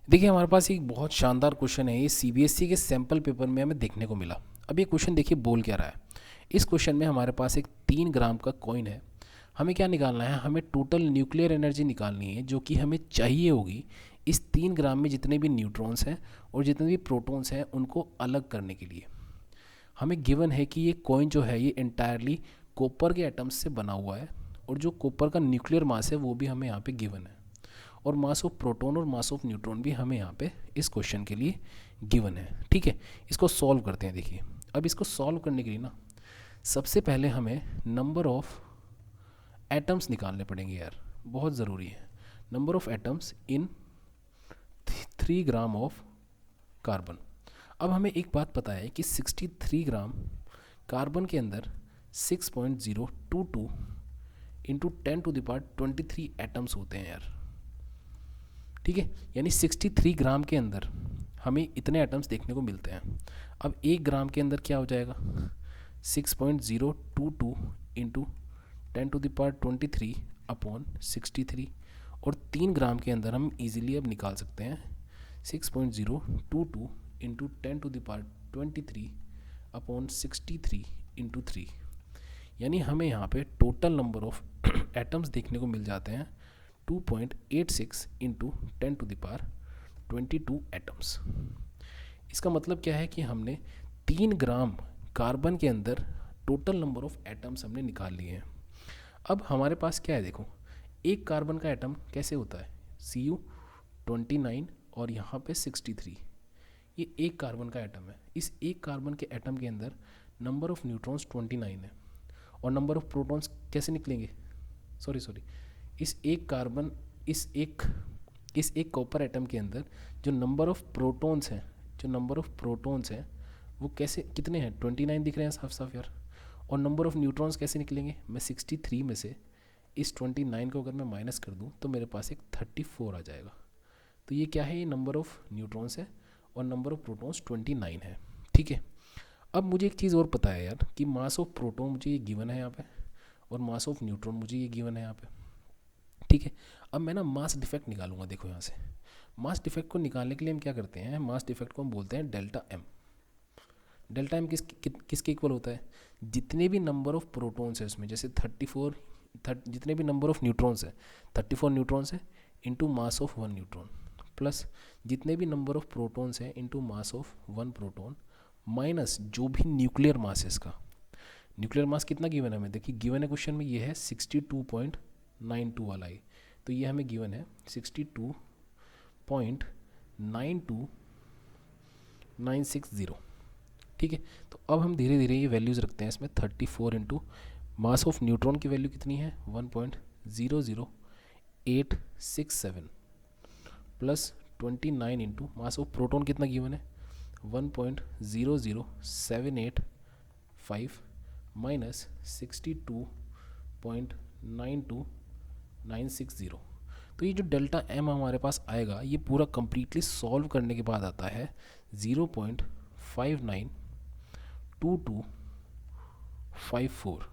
देखिए हमारे पास एक बहुत शानदार क्वेश्चन है, ये सीबीएसई के सैम्पल पेपर में हमें देखने को मिला। अब ये क्वेश्चन देखिए बोल क्या रहा है। इस क्वेश्चन में हमारे पास एक 3 ग्राम का कॉइन है। हमें क्या निकालना है, हमें टोटल न्यूक्लियर एनर्जी निकालनी है जो कि हमें चाहिए होगी इस 3 ग्राम में जितने भी न्यूट्रॉन्स हैं और जितने भी प्रोटॉन्स हैं उनको अलग करने के लिए। हमें गिवन है कि ये कॉइन जो है ये एंटायरली कॉपर के एटम्स से बना हुआ है और जो कॉपर का न्यूक्लियर मास है वो भी हमें यहाँ पे गिवन है, और मास ऑफ प्रोटॉन और मास ऑफ न्यूट्रॉन भी हमें यहाँ पे इस क्वेश्चन के लिए गिवन है। ठीक है, इसको सॉल्व करते हैं। देखिए अब इसको सॉल्व करने के लिए ना सबसे पहले हमें नंबर ऑफ एटम्स निकालने पड़ेंगे यार, बहुत ज़रूरी है। Number of atoms in 3 gram of carbon. अब हमें एक बात पता है कि 63 ग्राम कार्बन के अंदर 6.022 इंटू 10⁻23 एटम्स होते हैं यार। ठीक है, यानी 63 ग्राम के अंदर हमें इतने एटम्स देखने को मिलते हैं। अब 1 ग्राम के अंदर क्या हो जाएगा, 6.022 इंटू 10⁻23 अपॉन 63, और 3 ग्राम के अंदर हम इजीली अब निकाल सकते हैं 6.022 इंटू 10⁻23 अपॉन 63 इंटू 3, यानी हमें यहाँ पे टोटल नंबर ऑफ एटम्स देखने को मिल जाते हैं 2.86 इंटू 10⁻22 एटम्स। इसका मतलब क्या है कि हमने 3 ग्राम कार्बन के अंदर टोटल नंबर ऑफ एटम्स हमने निकाल लिए हैं। अब हमारे पास क्या है, देखो एक कार्बन का एटम कैसे होता है, Cu29 और यहाँ पे 63, ये एक कार्बन का एटम है। इस एक कार्बन के एटम के अंदर नंबर ऑफ न्यूट्रॉन्स 29 है, और नंबर ऑफ प्रोटॉन्स कैसे निकलेंगे, सॉरी इस एक कार्बन इस एक कॉपर एटम के अंदर जो नंबर ऑफ प्रोटॉन्स हैं वो कैसे कितने हैं, 29 दिख रहे हैं साफ साफ यार। और नंबर ऑफ न्यूट्रॉन्स कैसे निकलेंगे, मैं 63 में से इस 29 को अगर मैं माइनस कर दूं तो मेरे पास एक 34 आ जाएगा। तो ये क्या है, ये नंबर ऑफ न्यूट्रॉन्स है और नंबर ऑफ प्रोटॉन्स 29 है। ठीक है, अब मुझे एक चीज़ और पता है यार कि मास ऑफ प्रोटॉन मुझे ये गिवन है यहाँ पे, और मास ऑफ न्यूट्रॉन मुझे ये गिवन है यहाँ पे। ठीक है, अब मैं ना मास डिफेक्ट निकालूंगा। देखो यहाँ से मास डिफेक्ट को निकालने के लिए हम क्या करते हैं, मास डिफेक्ट को हम बोलते हैं डेल्टा एम। डेल्टा एम किसके इक्वल होता है, जितने भी नंबर ऑफ प्रोटॉन्स है उसमें, जैसे 34 जितने भी नंबर ऑफ न्यूट्रॉन्स है 34 न्यूट्रॉन्स है into mass of 1 neutron, plus जितने भी नंबर ऑफ प्रोटॉन्स हैं into mass of 1 proton, minus जो भी न्यूक्लियर मास है इसका। न्यूक्लियर मास कितना गिवन है हमें, देखिए गिवन है क्वेश्चन में ये है 62.92 वाला ही, तो ये हमें गिवन है 62.92960। ठीक है, तो अब हम धीरे धीरे ये वैल्यूज़ रखते हैं इसमें। 34 इंटू मास ऑफ न्यूट्रॉन की वैल्यू कितनी है 1.00867, plus 29 into mass of proton कितना गिवन है 1.00785, माइनस 62.92960। तो ये जो डेल्टा एम हमारे पास आएगा ये पूरा कंप्लीटली सॉल्व करने के बाद आता है 0.592254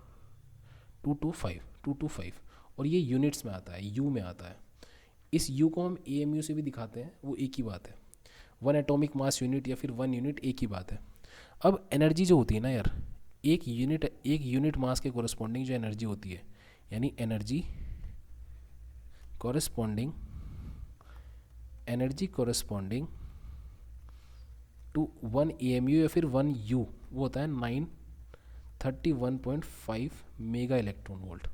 225 और ये यूनिट्स में आता है, यू में आता है। इस यू को हम एएमयू से भी दिखाते हैं, वो एक ही बात है, 1 एटॉमिक मास यूनिट या फिर 1 यूनिट एक ही बात है। अब एनर्जी जो होती है ना यार, एक यूनिट मास के कोरस्पॉन्डिंग जो एनर्जी होती है, यानी एनर्जी कोरस्पॉन्डिंग टू 1 एएमयू या फिर 1 यू, वो होता है 931.5 मेगा इलेक्ट्रॉन वोल्ट।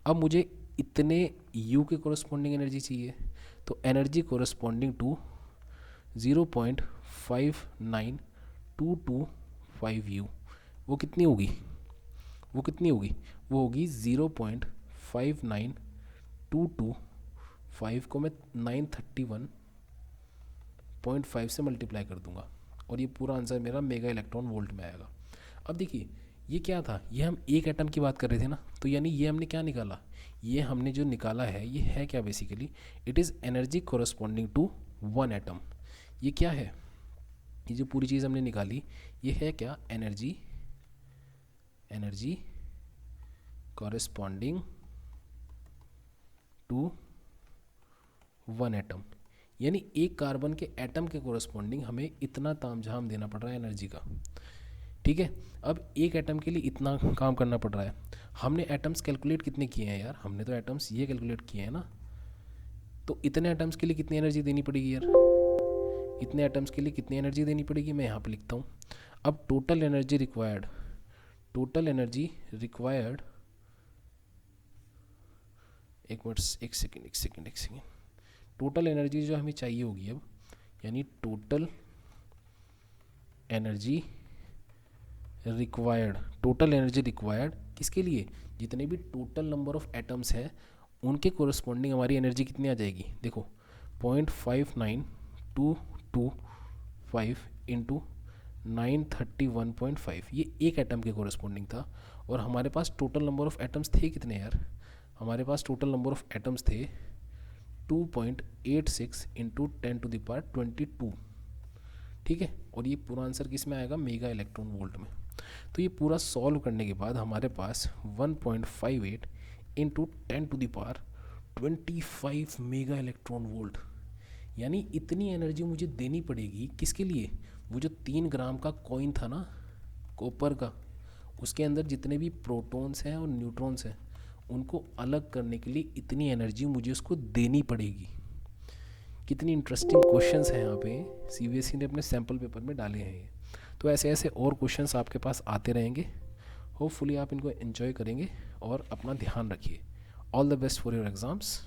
अब मुझे इतने यू के कोरस्पॉन्डिंग एनर्जी चाहिए, तो एनर्जी कोरस्पॉन्डिंग टू 0.59225 यू वो कितनी होगी, वो होगी 0.59225 को मैं 931.5 से मल्टीप्लाई कर दूंगा और ये पूरा आंसर मेरा मेगा इलेक्ट्रॉन वोल्ट में आएगा। अब देखिए ये क्या था, ये हम एक एटम की बात कर रहे थे ना, तो यानी ये हमने क्या निकाला, ये हमने जो निकाला है ये है क्या, basically it is energy corresponding to 1 atom. ये क्या है, ये जो पूरी चीज़ हमने निकाली ये है क्या, एनर्जी कॉरेस्पॉन्डिंग टू 1 एटम। यानी एक कार्बन के एटम के कोरस्पॉन्डिंग हमें इतना तामझाम देना पड़ रहा है एनर्जी का। ठीक है, अब एक एटम के लिए इतना काम करना पड़ रहा है। हमने एटम्स कैलकुलेट कितने किए हैं यार, हमने तो एटम्स ये कैलकुलेट किए हैं ना, तो इतने एटम्स के लिए कितनी एनर्जी देनी पड़ेगी यार, इतने एटम्स के लिए कितनी एनर्जी देनी पड़ेगी, मैं यहाँ पे लिखता हूँ। अब total energy required, total energy required, एक मिनट, एक सेकेंड, टोटल एनर्जी जो हमें चाहिए होगी अब, यानी total energy required, total energy required किसके लिए, जितने भी टोटल नंबर ऑफ एटम्स हैं उनके कोरस्पॉन्डिंग हमारी एनर्जी कितनी आ जाएगी, देखो 0.59225 इंटू 931.5, ये एक एटम के कोरस्पॉन्डिंग था। और हमारे पास टोटल नंबर ऑफ एटम्स थे कितने यार, हमारे पास टोटल नंबर ऑफ एटम्स थे 2.86 इंटू 10⁻²2। ठीक है, और ये पूरा आंसर किस में आएगा, मेगा इलेक्ट्रॉन वोल्ट में। तो ये पूरा सॉल्व करने के बाद हमारे पास 1.58 इंटू 10⁻25 मेगा इलेक्ट्रॉन वोल्ट, यानी इतनी एनर्जी मुझे देनी पड़ेगी किसके लिए, वो जो 3 ग्राम का कॉइन था ना कॉपर का, उसके अंदर जितने भी प्रोटॉन्स हैं और न्यूट्रॉन्स हैं उनको अलग करने के लिए इतनी एनर्जी मुझे उसको देनी पड़ेगी। कितनी इंटरेस्टिंग क्वेश्चंस हैं यहाँ पे, सीबीएसई ने अपने सैम्पल पेपर में डाले हैं ये। तो ऐसे ऐसे और क्वेश्चंस आपके पास आते रहेंगे, होपफुली आप इनको एंजॉय करेंगे और अपना ध्यान रखिए। All the best for your exams.